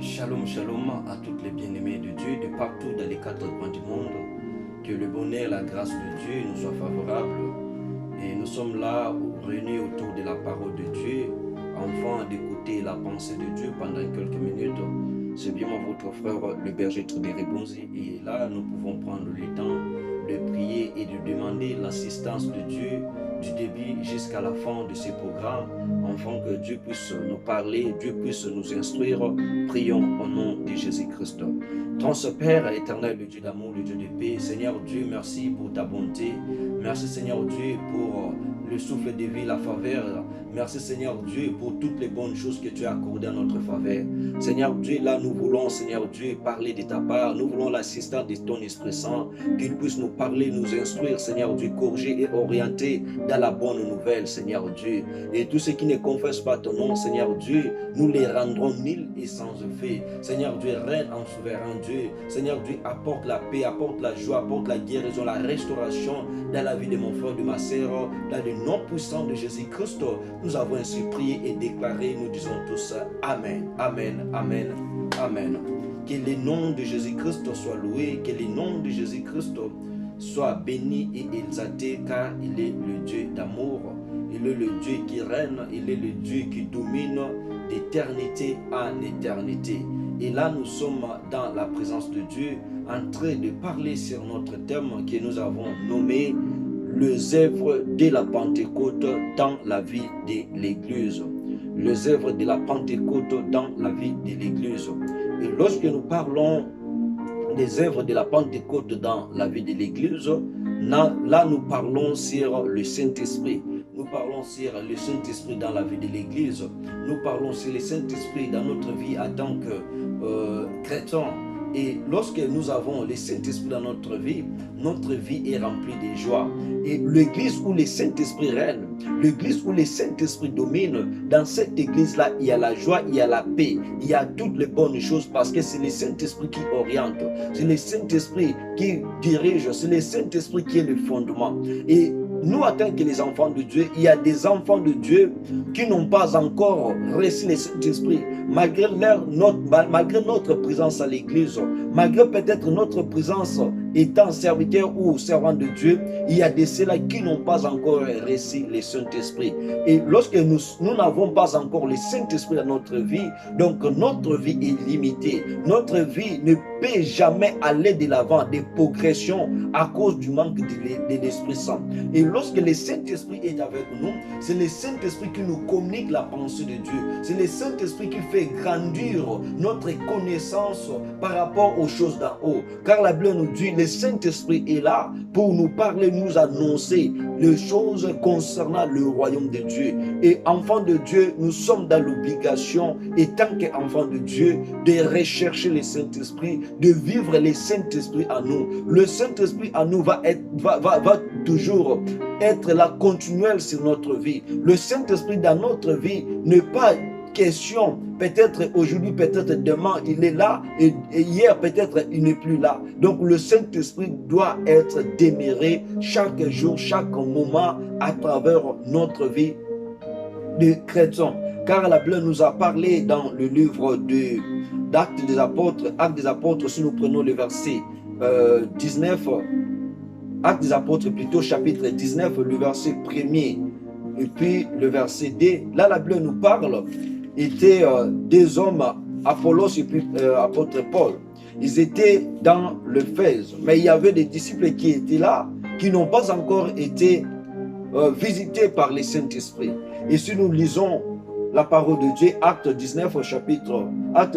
Shalom, shalom à toutes les bien-aimés de Dieu de partout dans les quatre coins du monde. Que le bonheur, la grâce de Dieu nous soit favorable. Et nous sommes là réunis autour de la parole de Dieu, afin d'écouter la pensée de Dieu pendant quelques minutes. C'est bien votre frère, le berger Trubéry Bonzi. Et là, nous pouvons prendre le temps de prier et de demander l'assistance de Dieu du début jusqu'à la fin de ce programme, afin que Dieu puisse nous parler, Dieu puisse nous instruire. Prions au nom de Jésus-Christ. Notre Père éternel, le Dieu d'amour, le Dieu de paix, Seigneur Dieu, merci pour ta bonté. Merci Seigneur Dieu pour le souffle de vie, la faveur. Merci Seigneur Dieu pour toutes les bonnes choses que tu as accordées à notre faveur. Seigneur Dieu, là nous voulons Seigneur Dieu parler de ta part. Nous voulons l'assistance de ton Esprit Saint, qu'il puisse nous parler, nous instruire Seigneur Dieu, corriger et orienter dans la bonne nouvelle Seigneur Dieu. Et tous ceux qui ne confessent pas ton nom Seigneur Dieu, nous les rendrons nuls et sans effet. Seigneur Dieu, règne en souverain Dieu. Seigneur Dieu, apporte la paix, apporte la joie, apporte la guérison, la restauration dans la vie de mon frère, de ma sœur, dans le nom puissant de Jésus-Christ. Nous avons ainsi prié et déclaré, nous disons tous Amen, Amen, Amen, Amen. Que le nom de Jésus-Christ soit loué, que le nom de Jésus-Christ soit béni et exalté, car il est le Dieu d'amour, il est le Dieu qui règne, il est le Dieu qui domine d'éternité en éternité. Et là, nous sommes dans la présence de Dieu, en train de parler sur notre thème que nous avons nommé les œuvres de la Pentecôte dans la vie de l'Église. Les œuvres de la Pentecôte dans la vie de l'Église. Et lorsque nous parlons des œuvres de la Pentecôte dans la vie de l'Église, là nous parlons sur le Saint-Esprit. Nous parlons sur le Saint-Esprit dans la vie de l'Église. Nous parlons sur le Saint-Esprit dans notre vie en tant que chrétien. Et lorsque nous avons le Saint-Esprit dans notre vie est remplie de joie. Et l'église où le Saint-Esprit règne, l'église où le Saint-Esprit domine, dans cette église-là, il y a la joie, il y a la paix, il y a toutes les bonnes choses parce que c'est le Saint-Esprit qui oriente, c'est le Saint-Esprit qui dirige, c'est le Saint-Esprit qui est le fondement. Et nous, en tant que les enfants de Dieu, il y a des enfants de Dieu qui n'ont pas encore reçu le Saint-Esprit. Malgré notre présence à l'église, malgré peut-être notre présence étant serviteur ou servant de Dieu, il y a de ceux-là qui n'ont pas encore reçu le Saint-Esprit. Et lorsque nous n'avons pas encore le Saint-Esprit dans notre vie, donc notre vie est limitée. Notre vie ne peut jamais aller de l'avant, des progressions à cause du manque de l'Esprit Saint. Et lorsque le Saint-Esprit est avec nous, c'est le Saint-Esprit qui nous communique la pensée de Dieu. C'est le Saint-Esprit qui fait grandir notre connaissance par rapport aux choses d'en haut. Car la Bible nous dit, le Saint-Esprit est là pour nous parler, nous annoncer les choses concernant le royaume de Dieu. Et enfants de Dieu, nous sommes dans l'obligation, et tant qu'enfants de Dieu, de rechercher le Saint-Esprit, de vivre le Saint-Esprit à nous. Le Saint-Esprit à nous va toujours être là, continuel sur notre vie. Le Saint-Esprit dans notre vie n'est pas question, peut-être aujourd'hui, peut-être demain, il est là, et hier, peut-être, il n'est plus là. Donc, le Saint-Esprit doit être demeuré chaque jour, chaque moment, à travers notre vie de chrétien. Car la Bible nous a parlé dans le livre d'Actes des Apôtres, si nous prenons le verset 19, Actes des Apôtres plutôt, chapitre 19, le verset 1er, et puis le verset 2, là la Bible nous parle, étaient des hommes, Apollos et puis apôtre Paul. Ils étaient dans l'Éphèse, mais il y avait des disciples qui étaient là, qui n'ont pas encore été visités par le Saint-Esprit. Et si nous lisons la parole de Dieu, Acte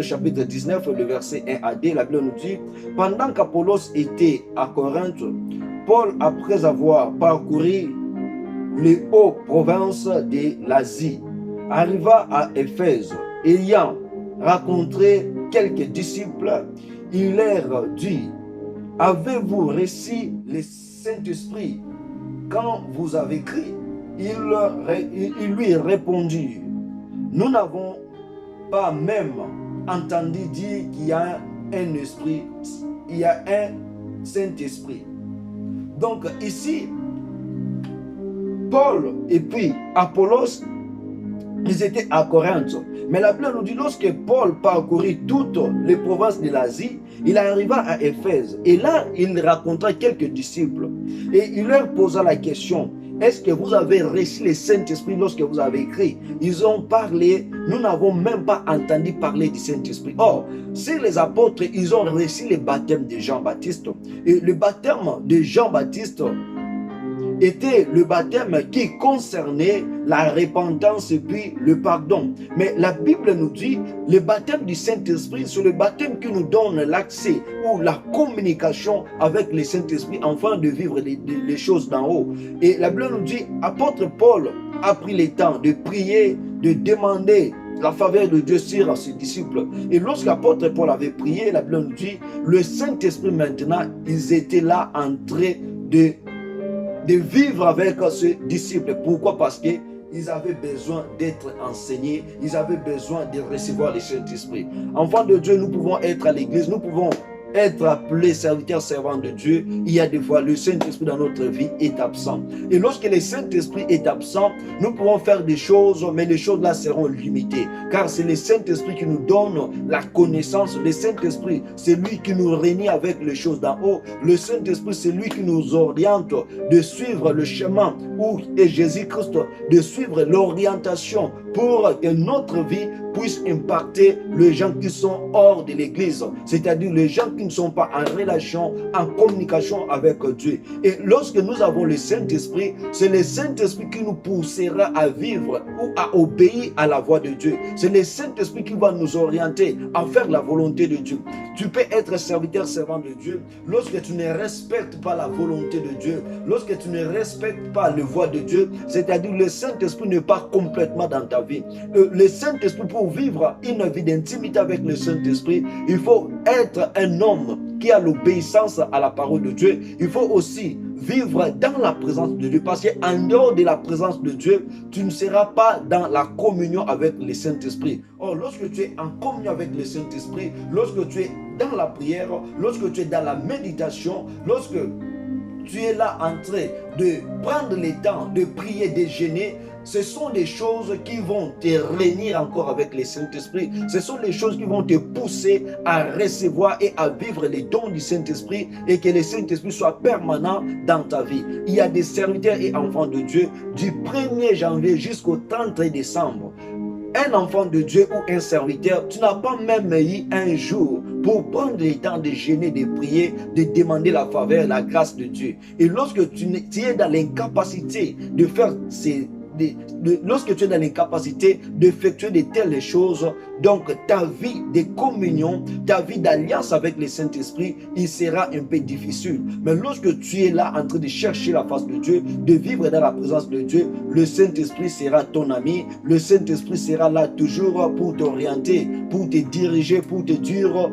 chapitre 19, le verset 1 à 2, la Bible nous dit, pendant qu'Apollos était à Corinthe, Paul, après avoir parcouru les hautes provinces de l'Asie, arriva à Éphèse. Ayant rencontré quelques disciples, il leur dit, avez-vous reçu le Saint-Esprit quand vous avez crié? Il lui répondit, nous n'avons pas même entendu dire qu'il y a un esprit, il y a un Saint-Esprit. Donc ici, Paul et puis Apollos Ils étaient à Corinthe. Mais la Bible nous dit, lorsque Paul parcourut toutes les provinces de l'Asie, il arriva à Éphèse. Et là, il rencontra quelques disciples. Et il leur posa la question, est-ce que vous avez reçu le Saint-Esprit lorsque vous avez écrit? Ils ont parlé, nous n'avons même pas entendu parler du Saint-Esprit. Or, si les apôtres, ils ont reçu le baptême de Jean-Baptiste. Et le baptême de Jean-Baptiste était le baptême qui concernait la repentance et puis le pardon. Mais la Bible nous dit, le baptême du Saint-Esprit, c'est le baptême qui nous donne l'accès ou la communication avec le Saint-Esprit afin de vivre les choses d'en haut. Et la Bible nous dit, apôtre Paul a pris le temps de prier, de demander la faveur de Dieu sur ses disciples. Et lorsque l'apôtre Paul avait prié, la Bible nous dit, le Saint-Esprit maintenant, ils étaient là en train de vivre avec ses disciples. Pourquoi? Parce qu'ils avaient besoin d'être enseignés, ils avaient besoin de recevoir le Saint-Esprit. Enfants de Dieu, nous pouvons être à l'église, nous pouvons être appelés serviteurs, servants de Dieu. Il y a des fois, le Saint-Esprit dans notre vie est absent. Et lorsque le Saint-Esprit est absent, nous pouvons faire des choses, mais les choses là seront limitées. Car c'est le Saint-Esprit qui nous donne la connaissance. Le Saint-Esprit, c'est lui qui nous réunit avec les choses d'en haut. Le Saint-Esprit, c'est lui qui nous oriente de suivre le chemin où est Jésus-Christ, de suivre l'orientation pour que notre vie puisse impacter les gens qui sont hors de l'église, c'est-à-dire les gens qui ne sont pas en relation, en communication avec Dieu. Et lorsque nous avons le Saint-Esprit, c'est le Saint-Esprit qui nous poussera à vivre ou à obéir à la voix de Dieu. C'est le Saint-Esprit qui va nous orienter à faire la volonté de Dieu. Tu peux être serviteur, servant de Dieu lorsque tu ne respectes pas la volonté de Dieu, lorsque tu ne respectes pas la voix de Dieu, c'est-à-dire le Saint-Esprit n'est pas complètement dans ta vie. Le Saint-Esprit, pour vivre une vie d'intimité avec le Saint-Esprit, il faut être un homme qui a l'obéissance à la parole de Dieu. Il faut aussi vivre dans la présence de Dieu, parce qu'en dehors de la présence de Dieu, tu ne seras pas dans la communion avec le Saint-Esprit. Or, lorsque tu es en communion avec le Saint-Esprit, lorsque tu es dans la prière, lorsque tu es dans la méditation, lorsque tu es là en train de prendre le temps de prier, de jeûner, ce sont des choses qui vont te réunir encore avec le Saint-Esprit. Ce sont des choses qui vont te pousser à recevoir et à vivre les dons du Saint-Esprit, et que le Saint-Esprit soit permanent dans ta vie. Il y a des serviteurs et enfants de Dieu du 1er janvier jusqu'au 30 décembre. Un enfant de Dieu ou un serviteur, tu n'as pas même eu un jour pour prendre le temps de jeûner, de prier, de demander la faveur, la grâce de Dieu. Et lorsque tu es dans l'incapacité de faire lorsque tu es dans l'incapacité d'effectuer de telles choses, donc ta vie de communion, ta vie d'alliance avec le Saint-Esprit, il sera un peu difficile. Mais lorsque tu es là en train de chercher la face de Dieu, de vivre dans la présence de Dieu, le Saint-Esprit sera ton ami. Le Saint-Esprit sera là toujours pour t'orienter, pour te diriger, pour te dire: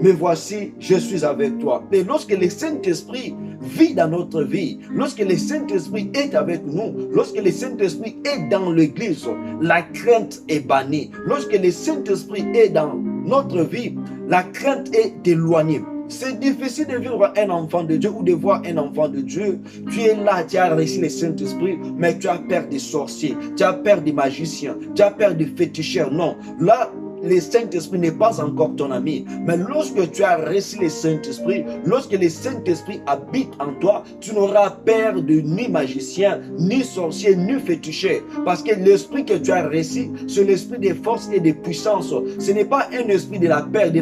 mais voici, je suis avec toi. Et lorsque le Saint-Esprit vit dans notre vie, lorsque le Saint-Esprit est avec nous, lorsque le Saint-Esprit est dans l'église, la crainte est bannie. Lorsque le Saint-Esprit est dans notre vie, la crainte est éloignée. C'est difficile de vivre un enfant de Dieu ou de voir un enfant de Dieu. Tu es là, tu as reçu le Saint-Esprit, mais tu as peur des sorciers, tu as peur des magiciens, tu as peur des féticheurs. Non, là, le Saint-Esprit n'est pas encore ton ami. Mais lorsque tu as reçu le Saint-Esprit, lorsque le Saint-Esprit habite en toi, tu n'auras peur de ni magicien, ni sorcier, ni féticheur. Parce que l'esprit que tu as reçu, c'est l'esprit de force et de puissance. Ce n'est pas un esprit de la peur, de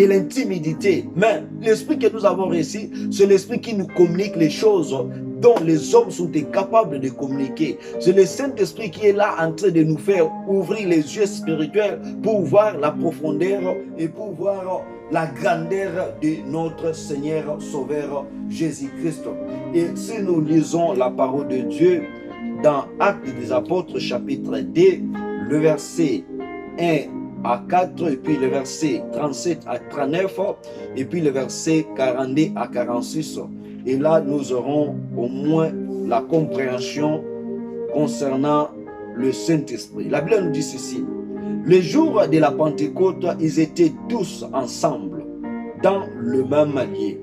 l'intimidité. Mais l'esprit que nous avons reçu, c'est l'esprit qui nous communique les choses dont les hommes sont incapables de communiquer. C'est le Saint-Esprit qui est là en train de nous faire ouvrir les yeux spirituels pour voir la profondeur et pour voir la grandeur de notre Seigneur Sauveur Jésus-Christ. Et si nous lisons la parole de Dieu dans Actes des Apôtres chapitre 2, le verset 1 à 4, et puis le verset 37 à 39, et puis le verset 42 à 46. Et là, nous aurons au moins la compréhension concernant le Saint-Esprit. La Bible nous dit ceci: le jour de la Pentecôte, ils étaient tous ensemble, dans le même lieu.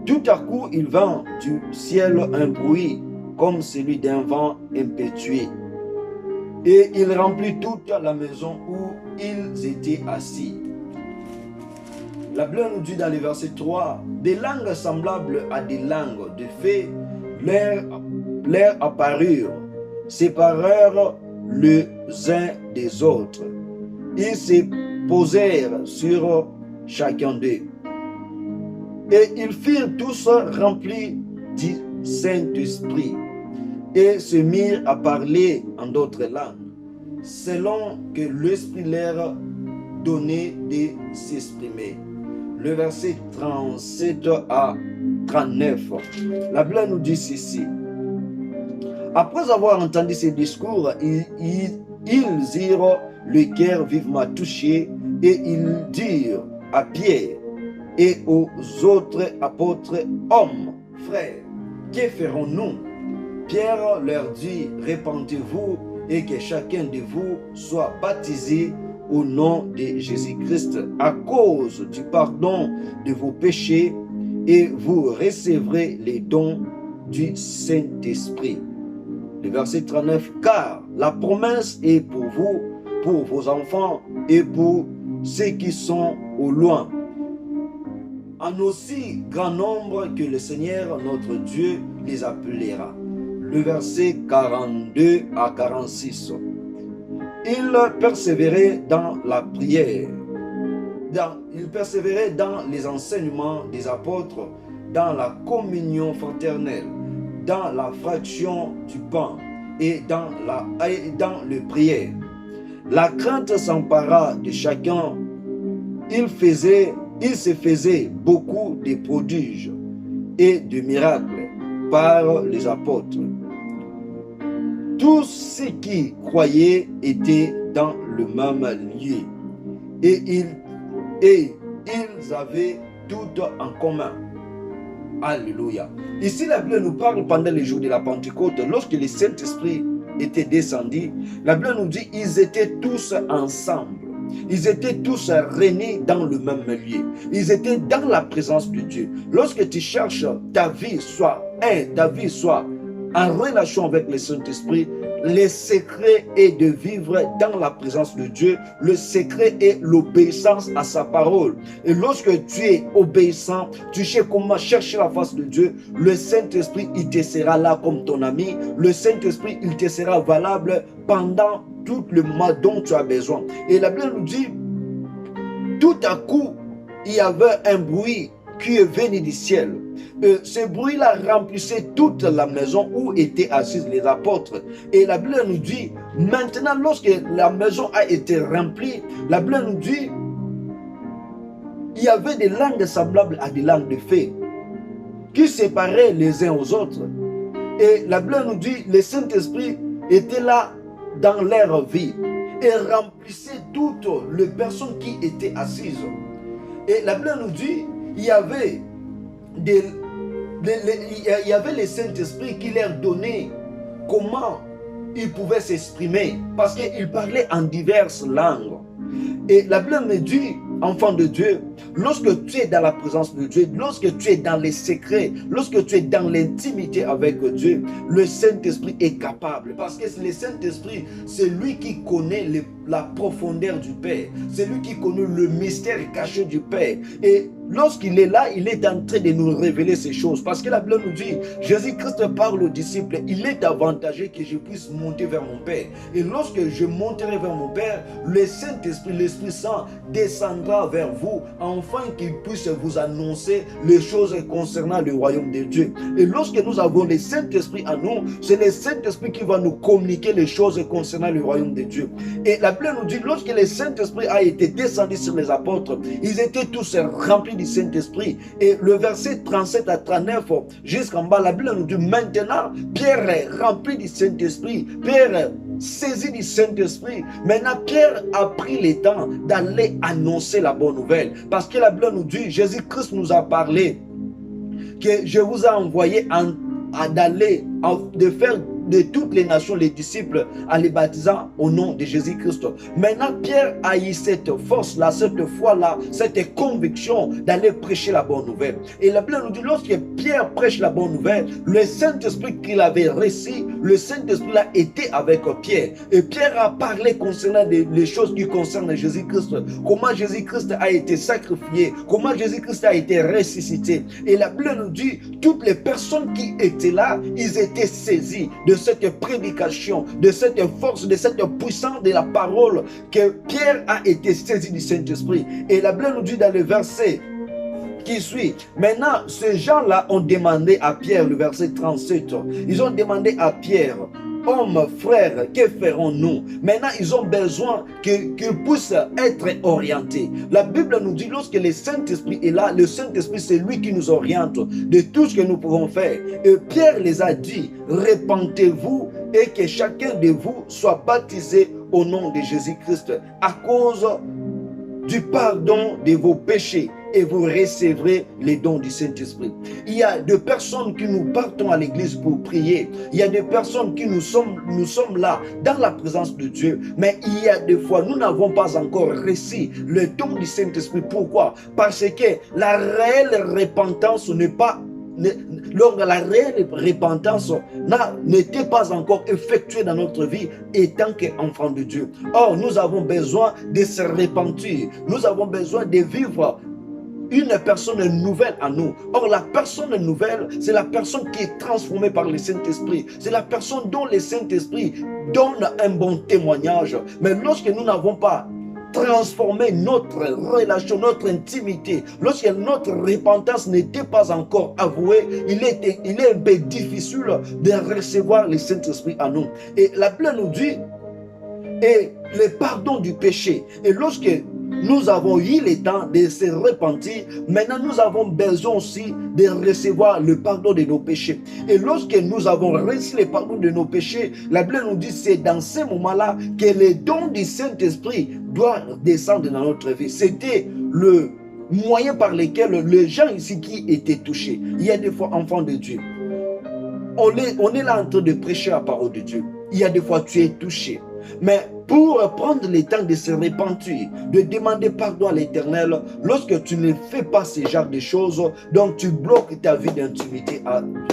Tout à coup, il vint du ciel un bruit comme celui d'un vent impétueux, et il remplit toute la maison où ils étaient assis. La Bible nous dit dans le verset 3, des langues semblables à des langues de fées leur apparurent, séparèrent les uns des autres. Ils se posèrent sur chacun d'eux. Et ils furent tous remplis du Saint-Esprit et se mirent à parler en d'autres langues, selon que l'Esprit leur donnait de s'exprimer. Le verset 37 à 39, la Bible nous dit ceci. Après avoir entendu ces discours, ils eurent le cœur vivement touché et ils dirent à Pierre et aux autres apôtres, hommes, frères, que ferons-nous? Pierre leur dit, répentez-vous et que chacun de vous soit baptisé au nom de Jésus-Christ à cause du pardon de vos péchés et vous recevrez les dons du Saint-Esprit. Le verset 39, car la promesse est pour vous, pour vos enfants et pour ceux qui sont au loin, en aussi grand nombre que le Seigneur notre Dieu les appellera. Le verset 42 à 46. Ils persévéraient dans la prière, ils persévéraient dans les enseignements des apôtres, dans la communion fraternelle, dans la fraction du pain et dans les prières. La crainte s'empara de chacun. Il se faisait beaucoup de prodiges et de miracles par les apôtres. Tous ceux qui croyaient étaient dans le même lieu et ils avaient tout en commun. Alléluia. Ici, la Bible nous parle pendant les jours de la Pentecôte, lorsque le Saint-Esprit était descendu, la Bible nous dit qu'ils étaient tous ensemble. Ils étaient tous réunis dans le même lieu. Ils étaient dans la présence de Dieu. Lorsque tu cherches ta vie soit en relation avec le Saint-Esprit, le secret est de vivre dans la présence de Dieu. Le secret est l'obéissance à sa parole. Et lorsque tu es obéissant, tu sais comment chercher la face de Dieu. Le Saint-Esprit, il te sera là comme ton ami. Le Saint-Esprit, il te sera valable pendant tout le mois dont tu as besoin. Et la Bible nous dit, tout à coup, il y avait un bruit qui est venu du ciel. Ce bruit-là remplissait toute la maison où étaient assis les apôtres. Et la Bible nous dit, maintenant, lorsque la maison a été remplie, la Bible nous dit, il y avait des langues semblables à des langues de fées qui séparaient les uns aux autres. Et la Bible nous dit, le Saint-Esprit était là dans leur vie et remplissait toutes les personnes qui étaient assises. Et la Bible nous dit, il y avait le Saint-Esprit qui leur donnait comment ils pouvaient s'exprimer, parce qu'ils parlaient en diverses langues. Et la Bible me dit, enfant de Dieu, lorsque tu es dans la présence de Dieu, lorsque tu es dans les secrets, lorsque tu es dans l'intimité avec Dieu, le Saint-Esprit est capable. Parce que le Saint-Esprit, c'est lui qui connaît la profondeur du Père. C'est lui qui connaît le mystère caché du Père. Et lorsqu'il est là, il est en train de nous révéler ces choses. Parce que la Bible nous dit, Jésus-Christ parle aux disciples, il est avantageux que je puisse monter vers mon Père. Et lorsque je monterai vers mon Père, le Saint-Esprit, l'Esprit Saint descendra vers vous, afin qu'il puisse vous annoncer les choses concernant le royaume de Dieu. Et lorsque nous avons le Saint-Esprit en nous, c'est le Saint-Esprit qui va nous communiquer les choses concernant le royaume de Dieu. Et la Bible nous dit, lorsque le Saint-Esprit a été descendu sur les apôtres, ils étaient tous remplis du Saint-Esprit. Et le verset 37 à 39 jusqu'en bas, la Bible nous dit, maintenant Pierre est rempli du Saint-Esprit, Pierre saisi du Saint-Esprit. Maintenant Pierre a pris le temps d'aller annoncer la bonne nouvelle, parce que la Bible nous dit, Jésus-Christ nous a parlé que je vous ai envoyé de faire toutes les nations, les disciples, en les baptisant au nom de Jésus-Christ. Maintenant, Pierre a eu cette force-là, cette foi-là, cette conviction d'aller prêcher la bonne nouvelle. Et la Bible nous dit, lorsque Pierre prêche la bonne nouvelle, le Saint-Esprit qu'il avait reçu, le Saint-Esprit a été avec Pierre. Et Pierre a parlé concernant les choses qui concernent Jésus-Christ, comment Jésus-Christ a été sacrifié, comment Jésus-Christ a été ressuscité. Et la Bible nous dit, toutes les personnes qui étaient là, ils étaient saisis de cette prédication, de cette force, de cette puissance de la parole, que Pierre a été saisi du Saint-Esprit. Et la Bible nous dit dans le verset qui suit, maintenant ces gens-là ont demandé à Pierre, le verset 37, ils ont demandé à Pierre, homme, frère, que ferons-nous? Maintenant, ils ont besoin qu'ils puissent être orientés. La Bible nous dit, lorsque le Saint-Esprit est là, le Saint-Esprit, c'est lui qui nous oriente de tout ce que nous pouvons faire. Et Pierre les a dit, repentez-vous et que chacun de vous soit baptisé au nom de Jésus-Christ à cause du pardon de vos péchés, et vous recevrez les dons du Saint-Esprit. Il y a des personnes qui nous partons à l'église pour prier. Il y a des personnes qui nous sommes là dans la présence de Dieu. Mais il y a des fois, nous n'avons pas encore reçu le don du Saint-Esprit. Pourquoi? Parce que la réelle repentance n'est pas... Lors de la réelle repentance n'était pas encore effectuée dans notre vie étant qu'enfant de Dieu. Or, nous avons besoin de se repentir. Nous avons besoin de vivre une personne nouvelle à nous. Or, la personne nouvelle, c'est la personne qui est transformée par le Saint-Esprit. C'est la personne dont le Saint-Esprit donne un bon témoignage. Mais lorsque nous n'avons pas transformé notre relation, notre intimité, lorsque notre repentance n'était pas encore avouée, il est un peu difficile de recevoir le Saint-Esprit à nous. Et la Bible nous dit, et le pardon du péché. Et lorsque nous avons eu le temps de se repentir, maintenant nous avons besoin aussi de recevoir le pardon de nos péchés. Et lorsque nous avons reçu le pardon de nos péchés, la Bible nous dit, c'est dans ces moments-là que les dons du Saint-Esprit doivent descendre dans notre vie. C'était le moyen par lequel les gens ici qui étaient touchés. Il y a des fois, enfants de Dieu, on est là en train de prêcher la parole de Dieu. Il y a des fois, tu es touché. Mais pour prendre le temps de se repentir, de demander pardon à l'Éternel, lorsque tu ne fais pas ce genre de choses, donc tu bloques ta vie d'intimité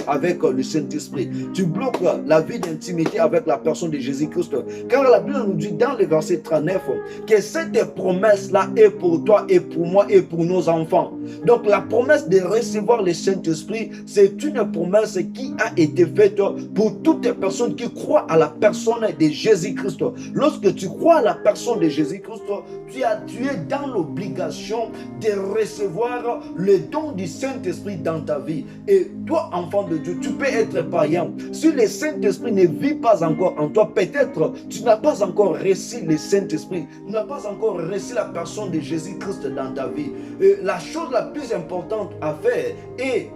avec le Saint-Esprit. Tu bloques la vie d'intimité avec la personne de Jésus-Christ. Car la Bible nous dit dans le verset 39 que cette promesse-là est pour toi et pour moi et pour nos enfants. Donc la promesse de recevoir le Saint-Esprit, c'est une promesse qui a été faite pour toutes les personnes qui croient à la personne de Jésus-Christ. Lorsque tu crois à la personne de Jésus-Christ, tu es dans l'obligation de recevoir le don du Saint-Esprit dans ta vie. Et toi, enfant de Dieu, tu peux être païen. Si le Saint-Esprit ne vit pas encore en toi, peut-être tu n'as pas encore reçu le Saint-Esprit, tu n'as pas encore reçu la personne de Jésus-Christ dans ta vie. Et la chose la plus importante à faire est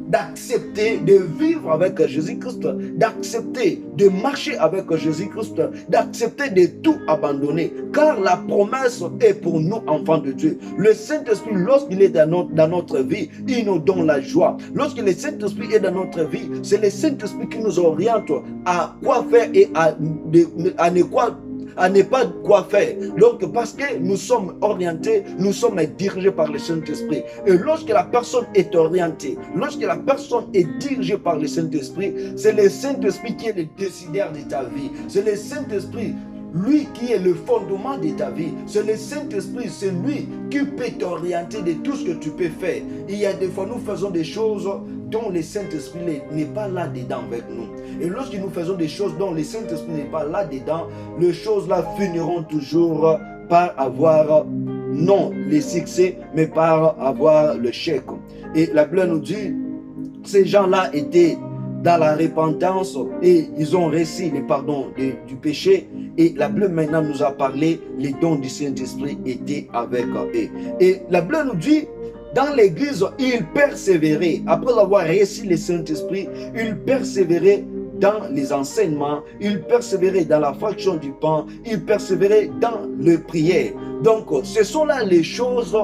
d'accepter de vivre avec Jésus-Christ, d'accepter de marcher avec Jésus-Christ, d'accepter de tout abandonner, car la promesse est pour nous, enfants de Dieu. Le Saint-Esprit, lorsqu'il est dans notre vie, il nous donne la joie. Lorsque le Saint-Esprit est dans notre vie, c'est le Saint-Esprit qui nous oriente à quoi faire et à ne pas quoi faire. Donc, parce que nous sommes orientés, nous sommes dirigés par le Saint-Esprit. Et lorsque la personne est orientée, lorsque la personne est dirigée par le Saint-Esprit, c'est le Saint-Esprit qui est le décideur de ta vie. C'est le Saint-Esprit, lui qui est le fondement de ta vie. C'est le Saint-Esprit, c'est lui qui peut t'orienter de tout ce que tu peux faire. Il y a des fois, nous faisons des choses dont le Saint-Esprit n'est pas là-dedans avec nous. Et lorsque nous faisons des choses dont le Saint-Esprit n'est pas là-dedans, les choses-là finiront toujours par avoir, non le succès, mais par avoir le chèque. Et la Bible nous dit, ces gens-là étaient dans la repentance et ils ont reçu le pardon du péché. Et la Bible maintenant nous a parlé, les dons du Saint-Esprit étaient avec eux. Et la Bible nous dit, dans l'église, ils persévéraient. Après avoir reçu le Saint-Esprit, ils persévéraient dans les enseignements, ils persévéraient dans la fraction du pain, ils persévéraient dans les prières. Donc, ce sont là les choses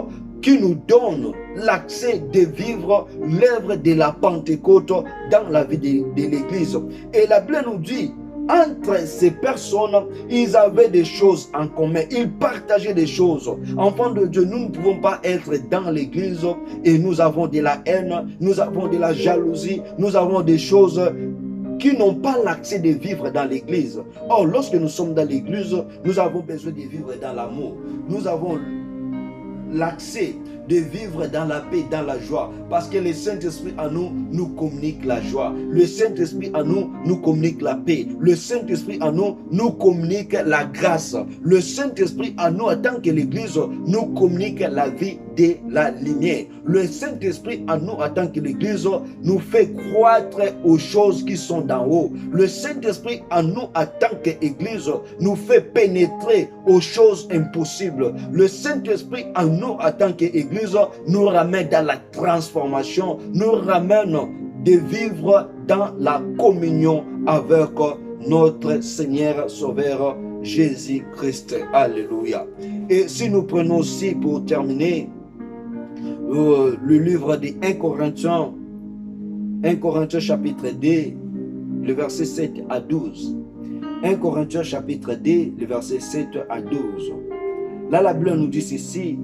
qui nous donne l'accès de vivre l'œuvre de la Pentecôte dans la vie de l'Église. Et la Bible nous dit, entre ces personnes, ils avaient des choses en commun. Ils partageaient des choses. Enfants de Dieu, nous ne pouvons pas être dans l'église et nous avons de la haine, nous avons de la jalousie, nous avons des choses qui n'ont pas l'accès de vivre dans l'église. Or, lorsque nous sommes dans l'église, nous avons besoin de vivre dans l'amour. Nous avons l'accès de vivre dans la paix, dans la joie. Parce que le Saint-Esprit en nous, nous communique la joie. Le Saint-Esprit en nous, nous communique la paix. Le Saint-Esprit en nous, nous communique la grâce. Le Saint-Esprit en nous, en tant que l'Église, nous communique la vie de la lumière. Le Saint-Esprit en nous, en tant que l'Église, nous fait croître aux choses qui sont d'en haut. Le Saint-Esprit en nous, en tant qu'Église, nous fait pénétrer aux choses impossibles. Le Saint-Esprit en nous, en tant qu'Église, nous ramène dans la transformation, nous ramène de vivre dans la communion avec notre Seigneur Sauveur Jésus-Christ. Alléluia. Et si nous prenons aussi pour terminer le livre de 1 Corinthiens chapitre 2, le verset 7 à 12. 1 Corinthiens chapitre 2, le verset 7 à 12. Là, la Bible nous dit ceci.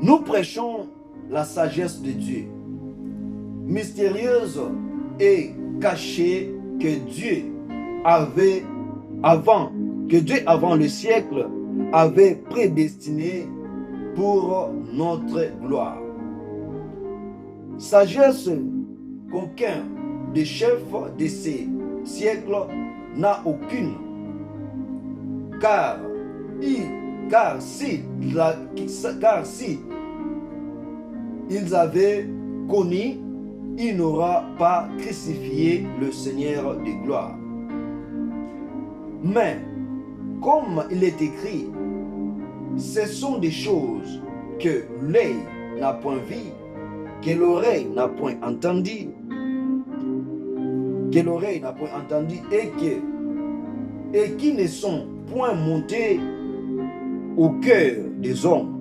Nous prêchons la sagesse de Dieu, mystérieuse et cachée que Dieu avait avant le siècle avait prédestinée pour notre gloire. Sagesse qu'aucun des chefs de ces siècles n'a aucune, car si ils avaient connu, il n'aura pas crucifié le Seigneur de gloire. Mais, comme il est écrit, ce sont des choses que l'œil n'a point vues, que l'oreille n'a point entendu, et qui ne sont point montées au cœur des hommes.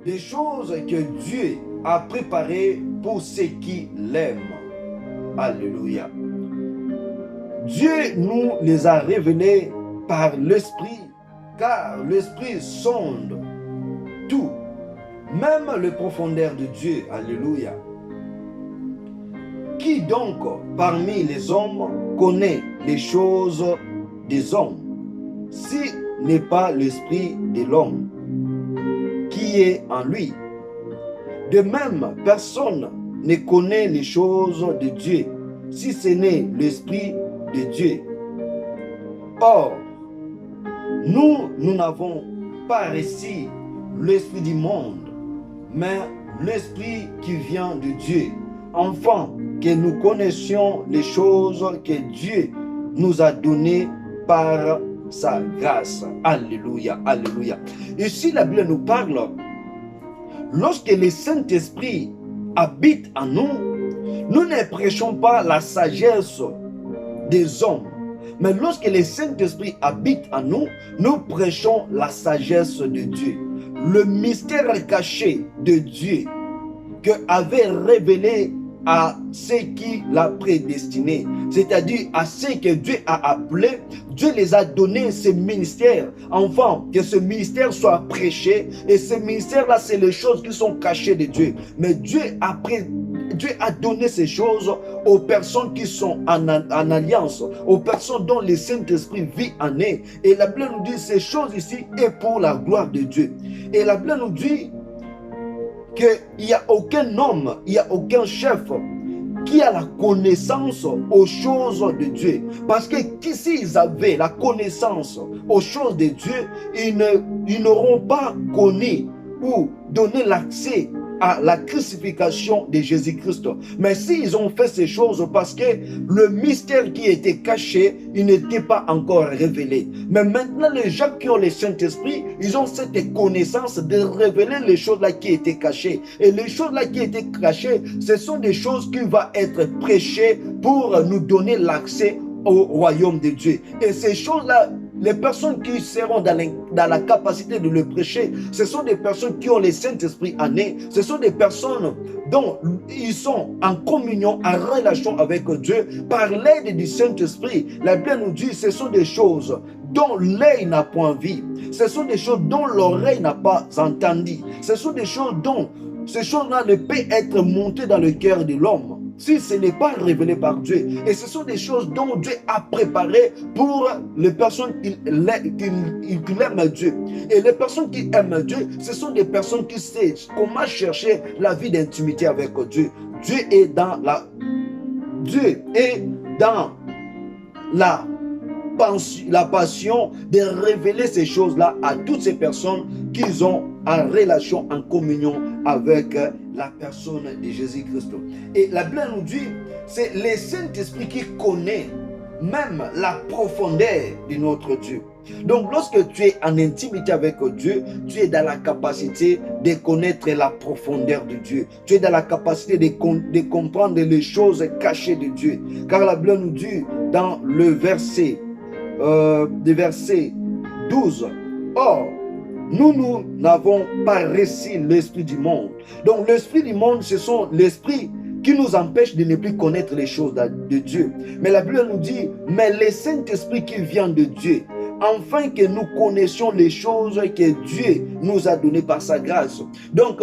Des choses que Dieu a préparées pour ceux qui l'aiment. Alléluia. Dieu nous les a révélées par l'Esprit, car l'Esprit sonde tout, même les profondeurs de Dieu. Alléluia. Qui donc parmi les hommes connaît les choses des hommes, si n'est pas l'esprit de l'homme qui est en lui? De même, personne ne connaît les choses de Dieu, si ce n'est l'esprit de Dieu. Or, nous n'avons pas reçu l'esprit du monde, mais l'esprit qui vient de Dieu, afin que nous connaissions les choses que Dieu nous a données par sa grâce. Alléluia, alléluia. Ici, la Bible nous parle, lorsque le Saint-Esprit habite en nous, nous ne prêchons pas la sagesse des hommes, mais lorsque le Saint-Esprit habite en nous, nous prêchons la sagesse de Dieu, le mystère caché de Dieu que avait révélé à ceux qui l'a prédestiné, c'est-à-dire à ceux que Dieu a appelés. Dieu les a donné ce ministère, enfin que ce ministère soit prêché, et ce ministère-là, c'est les choses qui sont cachées de Dieu. Mais Dieu a donné ces choses aux personnes qui sont en alliance, aux personnes dont le Saint-Esprit vit en eux. Et la Bible nous dit ces choses ici est pour la gloire de Dieu. Et la Bible nous dit qu'il n'y a aucun homme, il n'y a aucun chef qui a la connaissance aux choses de Dieu. Parce que s'ils avaient la connaissance aux choses de Dieu, ils n'auront pas connu ou donné l'accès à la crucifixion de Jésus-Christ. Mais s'ils ont fait ces choses, parce que le mystère qui était caché, il n'était pas encore révélé. Mais maintenant, les gens qui ont le Saint-Esprit, ils ont cette connaissance de révéler les choses-là qui étaient cachées. Et les choses-là qui étaient cachées, ce sont des choses qui vont être prêchées pour nous donner l'accès au royaume de Dieu. Et ces choses-là les personnes qui seront dans la capacité de le prêcher, ce sont des personnes qui ont le Saint-Esprit en eux. Ce sont des personnes dont ils sont en communion, en relation avec Dieu par l'aide du Saint-Esprit. La Bible nous dit, ce sont des choses dont l'œil n'a point vu. Ce sont des choses dont l'oreille n'a pas entendu. Ce sont des choses dont ces choses-là ne peuvent être montées dans le cœur de l'homme si ce n'est pas révélé par Dieu. Et ce sont des choses dont Dieu a préparé pour les personnes qui aiment Dieu. Et les personnes qui aiment Dieu, ce sont des personnes qui savent comment chercher la vie d'intimité avec Dieu. Dieu est dans la passion de révéler ces choses-là à toutes ces personnes qui ont en relation, en communion avec la personne de Jésus-Christ. Et la Bible nous dit, c'est le Saint-Esprit qui connaît même la profondeur de notre Dieu. Donc lorsque tu es en intimité avec Dieu, tu es dans la capacité de connaître la profondeur de Dieu. Tu es dans la capacité de comprendre les choses cachées de Dieu. Car la Bible nous dit dans le verset 12, or, nous n'avons pas reçu l'esprit du monde. Donc l'esprit du monde, ce sont l'esprit qui nous empêche de ne plus connaître les choses de Dieu. Mais la Bible nous dit, mais le Saint-Esprit qui vient de Dieu, afin que nous connaissions les choses que Dieu nous a données par sa grâce. Donc,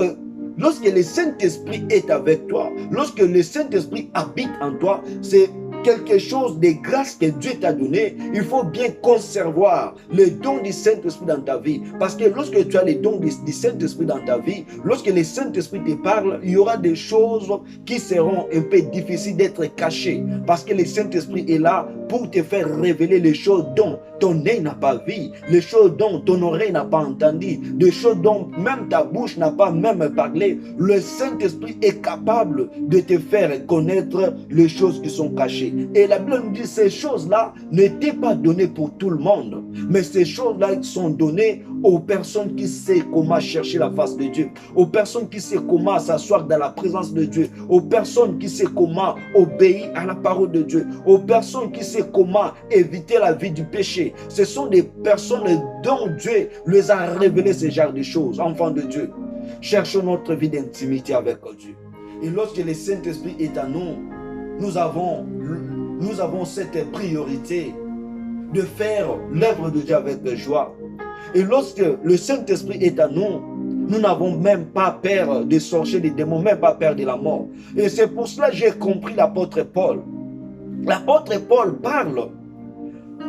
lorsque le Saint-Esprit est avec toi, lorsque le Saint-Esprit habite en toi, c'est quelque chose de grâce que Dieu t'a donné. Il faut bien conserver le don du Saint-Esprit dans ta vie. Parce que lorsque tu as le don du Saint-Esprit dans ta vie, lorsque le Saint-Esprit te parle, il y aura des choses qui seront un peu difficiles d'être cachées. Parce que le Saint-Esprit est là pour te faire révéler les choses dont ton œil n'a pas vu, les choses dont ton oreille n'a pas entendu, des choses dont même ta bouche n'a pas même parlé. Le Saint-Esprit est capable de te faire connaître les choses qui sont cachées. Et la Bible nous dit, ces choses-là n'étaient pas données pour tout le monde, mais ces choses-là sont données aux personnes qui savent comment chercher la face de Dieu, aux personnes qui savent comment s'asseoir dans la présence de Dieu, aux personnes qui savent comment obéir à la parole de Dieu, aux personnes qui savent comment éviter la vie du péché. Ce sont des personnes dont Dieu les a révélé ce genre de choses. Enfants de Dieu, cherchons notre vie d'intimité avec Dieu. Et lorsque le Saint-Esprit est à nous, nous avons cette priorité de faire l'œuvre de Dieu avec joie. Et lorsque le Saint-Esprit est à nous, nous n'avons même pas peur de sortir des démons, même pas peur de la mort. Et c'est pour cela que j'ai compris l'apôtre Paul. L'apôtre Paul parle.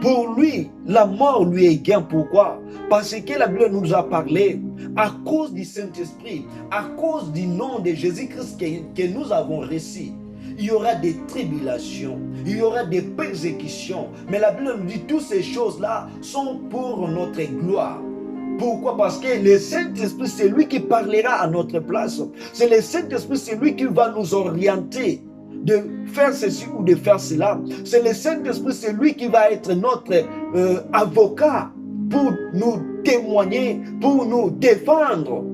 Pour lui, la mort lui est gain. Pourquoi? Parce que la Bible nous a parlé, à cause du Saint-Esprit, à cause du nom de Jésus-Christ que nous avons reçu, il y aura des tribulations, il y aura des persécutions. Mais la Bible nous dit que toutes ces choses-là sont pour notre gloire. Pourquoi? Parce que le Saint-Esprit, c'est lui qui parlera à notre place. C'est le Saint-Esprit, c'est lui qui va nous orienter de faire ceci ou de faire cela. C'est le Saint-Esprit, c'est lui qui va être notre avocat pour nous témoigner, pour nous défendre.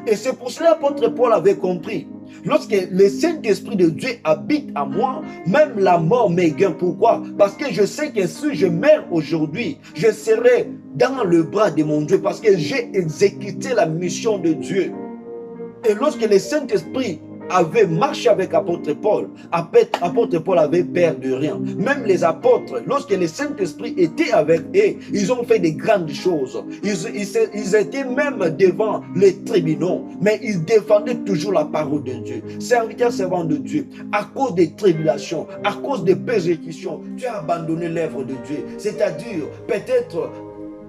Et c'est pour cela que l'apôtre Paul avait compris. Lorsque le Saint-Esprit de Dieu habite à moi, même la mort m'égaine. Pourquoi? Parce que je sais que si je meurs aujourd'hui, je serai dans le bras de mon Dieu parce que j'ai exécuté la mission de Dieu. Et lorsque le Saint-Esprit avait marché avec l'apôtre Paul, l'apôtre Paul avait peur de rien. Même les apôtres, lorsque le Saint-Esprit était avec eux, ils ont fait des grandes choses. Ils étaient même devant les tribunaux, mais ils défendaient toujours la parole de Dieu. Serviteurs, servants de Dieu, à cause des tribulations, à cause des persécutions, tu as abandonné l'œuvre de Dieu. C'est-à-dire, peut-être,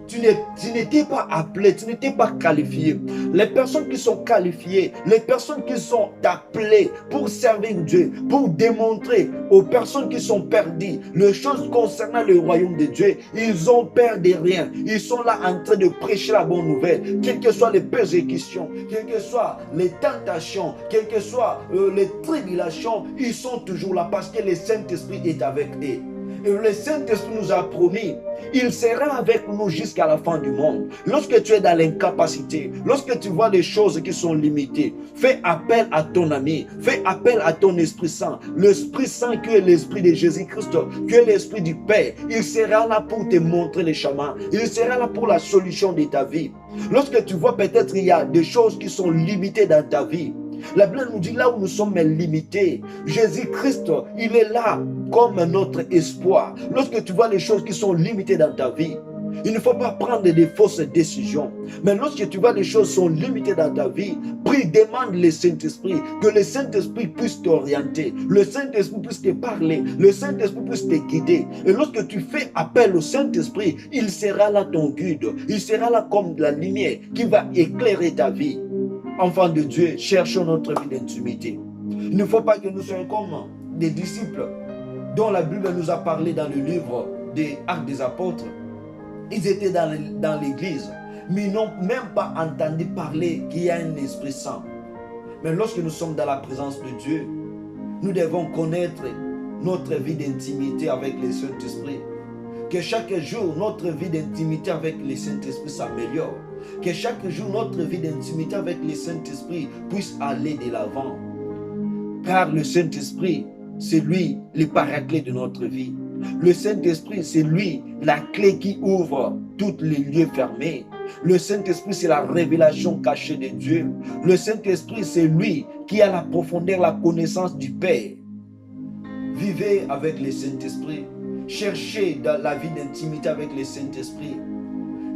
tu n'étais pas appelé, tu n'étais pas qualifié. Les personnes qui sont qualifiées, les personnes qui sont appelées pour servir Dieu, pour démontrer aux personnes qui sont perdues les choses concernant le royaume de Dieu, ils ont peur de rien. Ils sont là en train de prêcher la bonne nouvelle. Quelles que soient les persécutions, quelles que soient les tentations, quelles que soient les tribulations, ils sont toujours là parce que le Saint-Esprit est avec eux. Et le Saint-Esprit nous a promis, il sera avec nous jusqu'à la fin du monde. Lorsque tu es dans l'incapacité, lorsque tu vois des choses qui sont limitées, fais appel à ton ami, fais appel à ton Esprit Saint. L'Esprit Saint qui est l'Esprit de Jésus-Christ, qui est l'Esprit du Père, il sera là pour te montrer les chemins. Il sera là pour la solution de ta vie. Lorsque tu vois peut-être il y a des choses qui sont limitées dans ta vie, la Bible nous dit là où nous sommes limités, Jésus-Christ, il est là comme notre espoir. Lorsque tu vois les choses qui sont limitées dans ta vie, il ne faut pas prendre des fausses décisions. Mais lorsque tu vois les choses sont limitées dans ta vie, prie, demande le Saint-Esprit, que le Saint-Esprit puisse t'orienter, le Saint-Esprit puisse te parler, le Saint-Esprit puisse te guider. Et lorsque tu fais appel au Saint-Esprit, il sera là ton guide, il sera là comme la lumière qui va éclairer ta vie. Enfants de Dieu, cherchons notre vie d'intimité. Il ne faut pas que nous soyons comme des disciples dont la Bible nous a parlé dans le livre des Actes des Apôtres. Ils étaient dans l'église, mais ils n'ont même pas entendu parler qu'il y a un Esprit Saint. Mais lorsque nous sommes dans la présence de Dieu, nous devons connaître notre vie d'intimité avec le Saint-Esprit. Que chaque jour, notre vie d'intimité avec le Saint-Esprit s'améliore. Que chaque jour, notre vie d'intimité avec le Saint-Esprit puisse aller de l'avant. Car le Saint-Esprit, c'est lui le paraclet de notre vie. Le Saint-Esprit, c'est lui la clé qui ouvre tous les lieux fermés. Le Saint-Esprit, c'est la révélation cachée de Dieu. Le Saint-Esprit, c'est lui qui a la profondeur, la connaissance du Père. Vivez avec le Saint-Esprit. Cherchez dans la vie d'intimité avec le Saint-Esprit.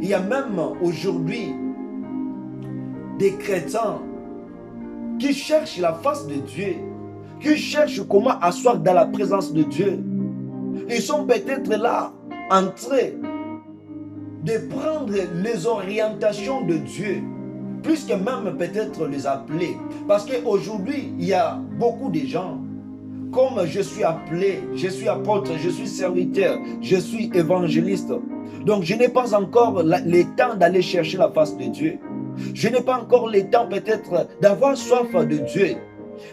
Il y a même aujourd'hui des chrétiens qui cherchent la face de Dieu, qui cherchent comment asseoir dans la présence de Dieu. Ils sont peut-être là en train de prendre les orientations de Dieu, plus que même peut-être les appeler. Parce qu'aujourd'hui, il y a beaucoup de gens, comme je suis appelé, je suis apôtre, je suis serviteur, je suis évangéliste. Donc je n'ai pas encore le temps d'aller chercher la face de Dieu. Je n'ai pas encore le temps peut-être d'avoir soif de Dieu.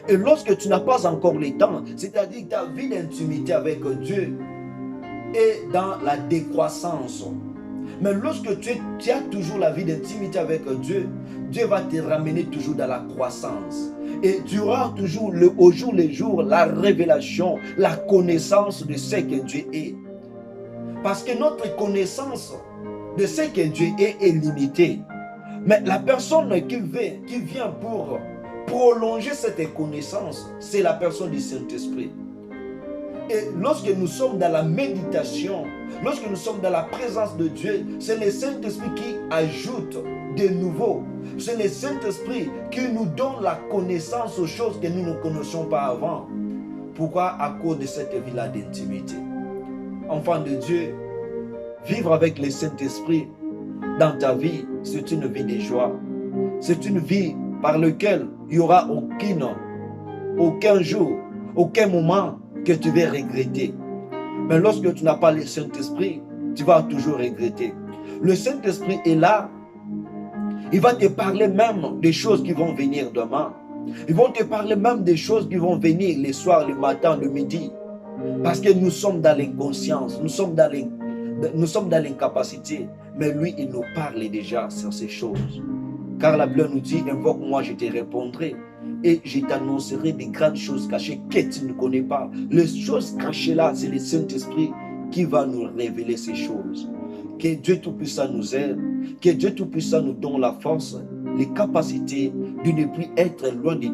Et lorsque tu n'as pas encore le temps, c'est-à-dire que ta vie d'intimité avec Dieu est dans la décroissance. Mais lorsque tu as toujours la vie d'intimité avec Dieu, Dieu va te ramener toujours dans la croissance. Et tu auras toujours au jour le jour la révélation, la connaissance de ce que Dieu est. Parce que notre connaissance de ce que Dieu est limitée. Mais la personne qui vient pour prolonger cette connaissance, c'est la personne du Saint-Esprit. Et lorsque nous sommes dans la méditation, lorsque nous sommes dans la présence de Dieu, c'est le Saint-Esprit qui ajoute de nouveau. C'est le Saint-Esprit qui nous donne la connaissance aux choses que nous ne connaissions pas avant. Pourquoi? À cause de cette vie-là d'intimité. Enfant de Dieu, vivre avec le Saint-Esprit dans ta vie, c'est une vie de joie. C'est une vie par laquelle il n'y aura aucun jour, aucun moment que tu vas regretter. Mais lorsque tu n'as pas le Saint-Esprit, tu vas toujours regretter. Le Saint-Esprit est là. Il va te parler même des choses qui vont venir demain. Ils vont te parler même des choses qui vont venir le soir, le matin, le midi. Parce que nous sommes dans l'inconscience, nous sommes dans l'incapacité. Mais lui, il nous parle déjà sur ces choses. Car la Bible nous dit, invoque-moi, je te répondrai. Et je t'annoncerai des grandes choses cachées que tu ne connais pas. Les choses cachées là, c'est le Saint-Esprit qui va nous révéler ces choses. Que Dieu Tout-Puissant nous aide. Que Dieu Tout-Puissant nous donne la force, les capacités de ne plus être loin de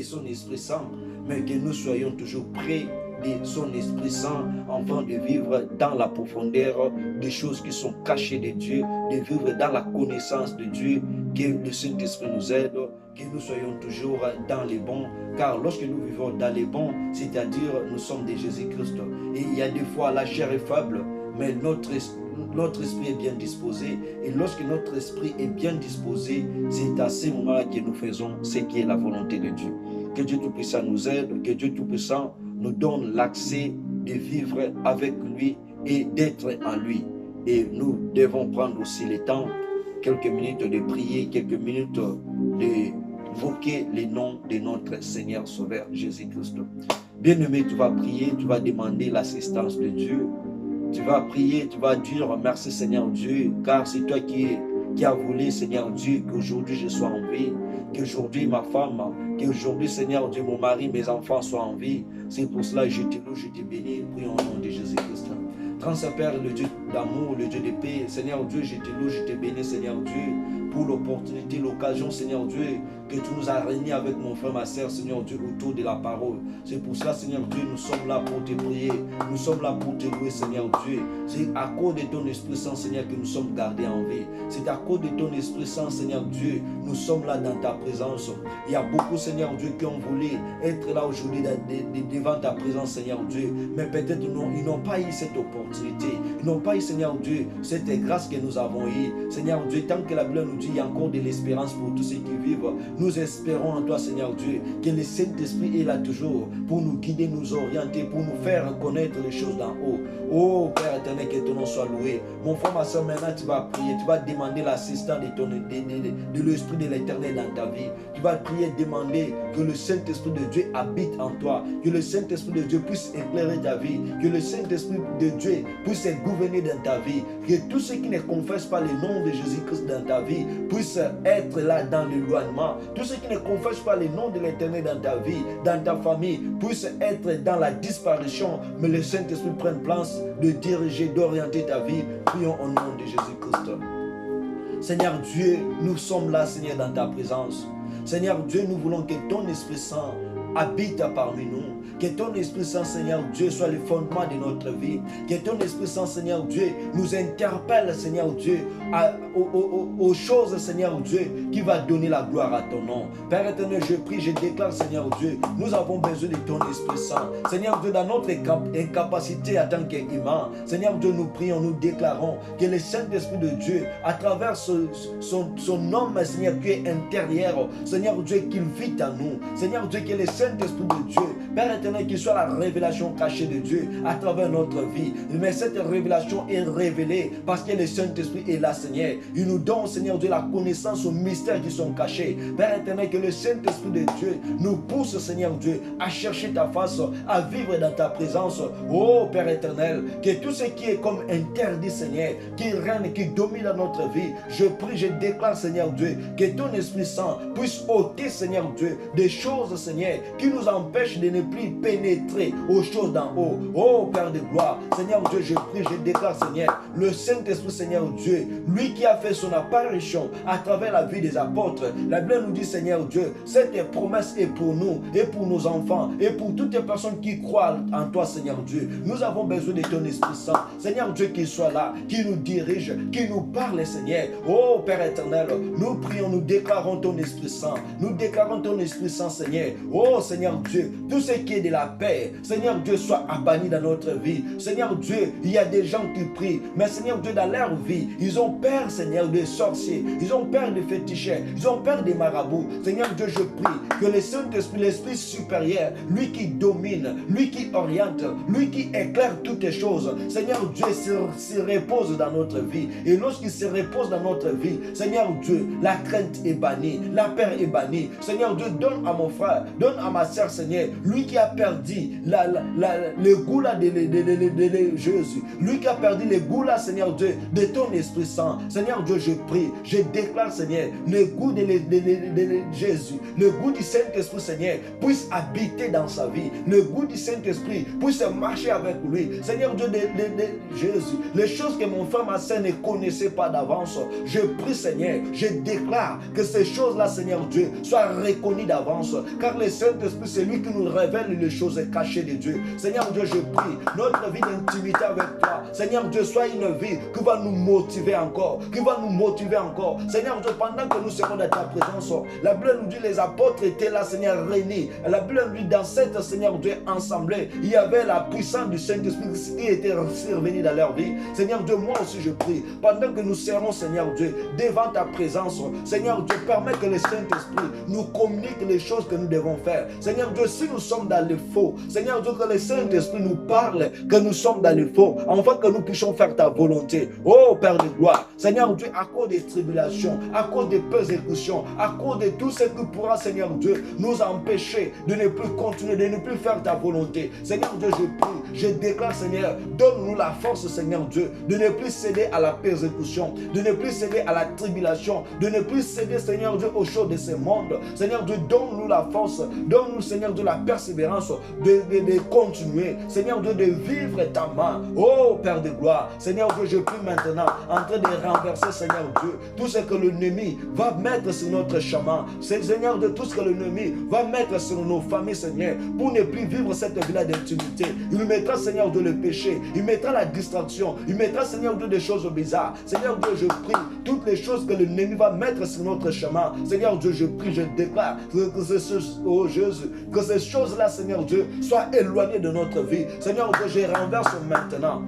son Esprit Saint, mais que nous soyons toujours près de son Esprit Saint, afin de vivre dans la profondeur des choses qui sont cachées de Dieu, de vivre dans la connaissance de Dieu. Que le Saint-Esprit nous aide, que nous soyons toujours dans les bons, car lorsque nous vivons dans les bons, c'est-à-dire nous sommes de Jésus-Christ, et il y a des fois la chair est faible, mais notre esprit est bien disposé, et lorsque notre esprit est bien disposé, c'est à ce moment que nous faisons ce qui est la volonté de Dieu. Que Dieu Tout-Puissant nous aide, que Dieu Tout-Puissant nous donne l'accès de vivre avec lui et d'être en lui. Et nous devons prendre aussi le temps, quelques minutes de prier, quelques minutes de invoquer les noms de notre Seigneur Sauveur Jésus-Christ. Bien-aimé, tu vas prier, tu vas demander l'assistance de Dieu. Tu vas prier, tu vas dire merci Seigneur Dieu, car c'est toi qui as voulu, Seigneur Dieu, qu'aujourd'hui je sois en vie, qu'aujourd'hui ma femme, qu'aujourd'hui, Seigneur Dieu, mon mari, mes enfants soient en vie. C'est pour cela que je te loue, je te bénis, prions au nom de Jésus-Christ. Grand Saint-Père, le Dieu d'amour, le Dieu de paix, Seigneur Dieu, je te loue, je te bénis, Seigneur Dieu, pour l'opportunité, l'occasion, Seigneur Dieu, que tu nous as réunis avec mon frère, ma soeur, Seigneur Dieu, autour de la parole. C'est pour cela, Seigneur Dieu, nous sommes là pour te prier, nous sommes là pour te louer, Seigneur Dieu. C'est à cause de ton Esprit Saint, Seigneur, que nous sommes gardés en vie. C'est à cause de ton Esprit Saint, Seigneur Dieu, nous sommes là dans ta présence. Il y a beaucoup, Seigneur Dieu, qui ont voulu être là aujourd'hui devant ta présence, Seigneur Dieu, mais peut-être ils n'ont pas eu cette opportunité. Ils n'ont pas eu, Seigneur Dieu, cette grâce que nous avons eue. Seigneur Dieu, tant que la Bible nous dit qu'il y a encore de l'espérance pour tous ceux qui vivent, nous espérons en toi, Seigneur Dieu, que le Saint-Esprit est là toujours pour nous guider, nous orienter, pour nous faire reconnaître les choses d'en haut. Oh Père éternel, que ton nom soit loué. Mon frère, ma soeur, maintenant tu vas prier, tu vas demander l'assistance de l'Esprit de l'Éternel dans ta vie. Tu vas prier, demander que le Saint-Esprit de Dieu habite en toi, que le Saint-Esprit de Dieu puisse éclairer ta vie, que le Saint-Esprit de Dieu puisse gouverner dans ta vie, que tous ceux qui ne confessent pas le nom de Jésus-Christ dans ta vie puissent être là dans l'éloignement. Tous ceux qui ne confessent pas le nom de l'Éternel dans ta vie, dans ta famille, puissent être dans la disparition, mais le Saint-Esprit prenne place de diriger, d'orienter ta vie. Prions au nom de Jésus-Christ. Seigneur Dieu, nous sommes là, Seigneur, dans ta présence. Seigneur Dieu, nous voulons que ton Esprit Saint habite parmi nous. Que ton Esprit Saint, Seigneur Dieu, soit le fondement de notre vie. Que ton Esprit Saint, Seigneur Dieu, nous interpelle, Seigneur Dieu, aux choses, Seigneur Dieu, qui va donner la gloire à ton nom. Père éternel, je prie, je déclare, Seigneur Dieu, nous avons besoin de ton Esprit Saint. Seigneur Dieu, dans notre incapacité en tant qu'humain, Seigneur Dieu, nous prions, nous déclarons que le Saint-Esprit de Dieu, à travers son homme, Seigneur, qui est intérieur, Seigneur Dieu, qu'il vit en nous. Seigneur Dieu, que le Saint-Esprit de Dieu, Père éternel, qu'il soit la révélation cachée de Dieu à travers notre vie. Mais cette révélation est révélée parce que le Saint-Esprit est là, Seigneur. Il nous donne, Seigneur Dieu, la connaissance aux mystères qui sont cachés. Père éternel, que le Saint-Esprit de Dieu nous pousse, Seigneur Dieu, à chercher ta face, à vivre dans ta présence. Oh Père éternel, que tout ce qui est comme interdit, Seigneur, qui règne, qui domine dans notre vie, je prie, je déclare, Seigneur Dieu, que ton Esprit Saint puisse ôter, Seigneur Dieu, des choses, Seigneur, qui nous empêchent de ne plus pénétrer aux choses d'en haut. Oh Père de gloire, Seigneur Dieu, je prie, je déclare, Seigneur, le Saint-Esprit, Seigneur Dieu, lui qui a fait son apparition à travers la vie des apôtres. La Bible nous dit, Seigneur Dieu, cette promesse est pour nous et pour nos enfants et pour toutes les personnes qui croient en toi, Seigneur Dieu. Nous avons besoin de ton Esprit Saint, Seigneur Dieu, qu'il soit là, qui nous dirige, qui nous parle, Seigneur. Oh Père éternel, nous prions, nous déclarons ton Esprit Saint, nous déclarons ton Esprit Saint, Seigneur. Oh Seigneur Dieu, tout ce qui est de la paix, Seigneur Dieu, soit abani dans notre vie. Seigneur Dieu, il y a des gens qui prient, mais Seigneur Dieu, dans leur vie, ils ont peur, Seigneur, des sorciers, ils ont peur des féticheurs, ils ont peur des marabouts. Seigneur Dieu, je prie que le Saint-Esprit, l'Esprit supérieur, lui qui domine, lui qui oriente, lui qui éclaire toutes les choses, Seigneur Dieu, se repose dans notre vie. Et lorsqu'il se repose dans notre vie, Seigneur Dieu, la crainte est bannie, la peur est bannie. Seigneur Dieu, donne à mon frère, donne à ma soeur, Seigneur, lui qui a perdu le goût là de Jésus, lui qui a perdu le goût là, Seigneur Dieu, de ton Esprit Saint. Seigneur Dieu, je prie, je déclare, Seigneur, le goût de Jésus, le goût du Saint-Esprit, Seigneur, puisse habiter dans sa vie. Le goût du Saint-Esprit puisse marcher avec lui. Seigneur Dieu de Jésus, les choses que mon frère, ma soeur ne connaissait pas d'avance, je prie, Seigneur, je déclare que ces choses-là, Seigneur Dieu, soient reconnues d'avance, car le Saint-Esprit, c'est lui qui nous révèle les choses cachées de Dieu. Seigneur Dieu, je prie, notre vie d'intimité avec toi, Seigneur Dieu, soit une vie qui va nous motiver encore, qui va nous motiver encore. Seigneur Dieu, pendant que nous serons dans ta présence, la Bible nous dit les apôtres étaient là, Seigneur, réunis. La Bible nous dit dans cette, Seigneur Dieu, assemblée, il y avait la puissance du Saint-Esprit qui était survenue dans leur vie. Seigneur Dieu, moi aussi je prie, pendant que nous serons, Seigneur Dieu, devant ta présence, Seigneur Dieu, permets que le Saint-Esprit nous communique les choses que nous devons faire. Seigneur. Seigneur Dieu, si nous sommes dans le faux, Seigneur Dieu, que le Saint-Esprit nous parle que nous sommes dans le faux, afin que nous puissions faire ta volonté. Oh Père de gloire, Seigneur Dieu, à cause des tribulations, à cause des persécutions, à cause de tout ce qui pourra, Seigneur Dieu, nous empêcher de ne plus continuer, de ne plus faire ta volonté. Seigneur Dieu, je prie, je déclare, Seigneur, donne-nous la force, Seigneur Dieu, de ne plus céder à la persécution, de ne plus céder à la tribulation, de ne plus céder, Seigneur Dieu, aux choses de ce monde. Seigneur Dieu, donne-nous la force, donne-nous, Seigneur Dieu, la persévérance de continuer, Seigneur Dieu, de vivre ta main. Oh Père de gloire, Seigneur Dieu, je prie maintenant, en train de renverser, Seigneur Dieu, tout ce que l'ennemi va mettre sur notre chemin. Seigneur Dieu, tout ce que l'ennemi va mettre sur nos familles, Seigneur, pour ne plus vivre cette vie-là d'intimité. Il mettra, Seigneur Dieu, le péché, il mettra la distraction, il mettra, Seigneur Dieu, des choses bizarres. Seigneur Dieu, je prie, toutes les choses que l'ennemi va mettre sur notre chemin. Seigneur Dieu, je prie, je déclare que ces choses-là, Seigneur Dieu, soient éloignées de notre vie. Seigneur Dieu, je renverse maintenant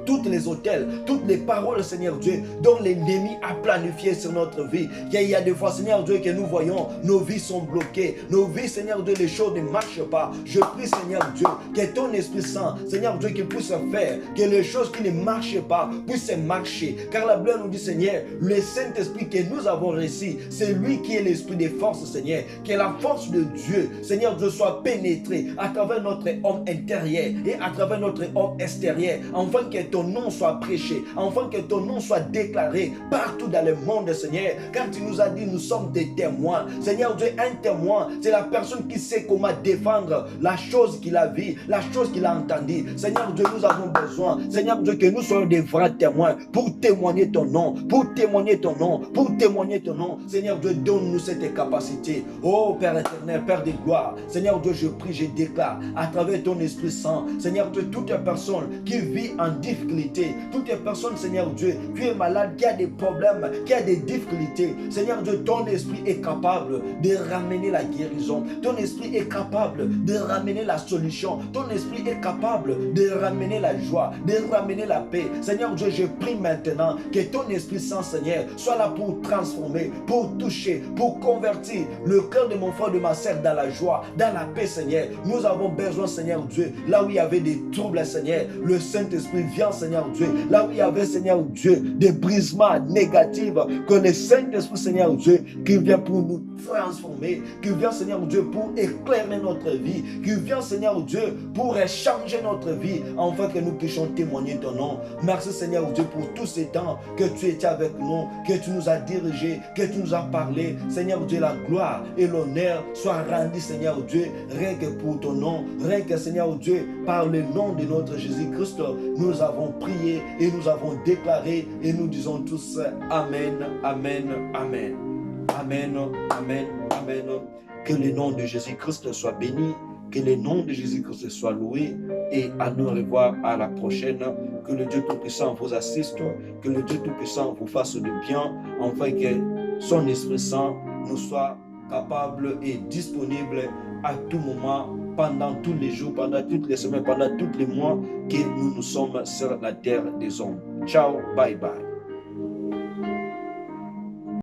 toutes les hôtels, toutes les paroles, Seigneur Dieu, dont l'ennemi a planifié sur notre vie. Il y a des fois, Seigneur Dieu, que nous voyons, nos vies sont bloquées. Nos vies, Seigneur Dieu, les choses ne marchent pas. Je prie, Seigneur Dieu, que ton Esprit Saint, Seigneur Dieu, qu'il puisse faire, que les choses qui ne marchent pas puissent marcher. Car la Bible nous dit, Seigneur, le Saint-Esprit que nous avons reçu, c'est lui qui est l'Esprit des forces, Seigneur. Que la force de Dieu, Seigneur Dieu, soit pénétrée à travers notre homme intérieur et à travers notre homme extérieur, afin que ton nom soit prêché, afin que ton nom soit déclaré partout dans le monde, Seigneur. Car tu nous as dit, nous sommes des témoins. Seigneur Dieu, un témoin, c'est la personne qui sait comment défendre la chose qu'il a vue, la chose qu'il a entendue. Seigneur Dieu, nous avons besoin, Seigneur Dieu, que nous soyons des vrais témoins pour témoigner ton nom, pour témoigner ton nom, pour témoigner ton nom. Seigneur Dieu, donne-nous cette capacité. Oh Père éternel, Père de gloire, Seigneur Dieu, je prie, je déclare à travers ton Esprit Saint, Seigneur Dieu, toute personne qui vit en difficulté, toutes les personnes, Seigneur Dieu, qui est malade, qui a des problèmes, qui a des difficultés, Seigneur Dieu, ton esprit est capable de ramener la guérison. Ton esprit est capable de ramener la solution. Ton esprit est capable de ramener la joie, de ramener la paix. Seigneur Dieu, je prie maintenant que ton Esprit Saint, Seigneur, soit là pour transformer, pour toucher, pour convertir le cœur de mon frère, de ma sœur dans la joie, dans la paix, Seigneur. Nous avons besoin, Seigneur Dieu, là où il y avait des troubles, Seigneur, le Saint-Esprit vient, Seigneur Dieu. Là où il y avait, Seigneur Dieu, des brisements négatifs, que le Saint-Esprit, Seigneur Dieu, qui vient pour nous transformer, qui vient, Seigneur Dieu, pour éclairer notre vie, qui vient, Seigneur Dieu, pour changer notre vie, afin que nous puissions témoigner ton nom. Merci, Seigneur Dieu, pour tous ces temps que tu étais avec nous, que tu nous as dirigés, que tu nous as parlé. Seigneur Dieu, la gloire et l'honneur soient rendus, Seigneur Dieu, rien que pour ton nom, rien que, Seigneur Dieu, par le nom de notre Jésus-Christ, nous avons prié et nous avons déclaré et nous disons tous Amen, Amen, Amen. Amen, Amen, Amen. Que le nom de Jésus-Christ soit béni, que le nom de Jésus-Christ soit loué et à nous revoir à la prochaine. Que le Dieu Tout-Puissant vous assiste, que le Dieu Tout-Puissant vous fasse du bien, afin que son Esprit Saint nous soit capable et disponible à tout moment, pendant tous les jours, pendant toutes les semaines, pendant tous les mois que nous sommes sur la terre des hommes. Ciao, bye bye.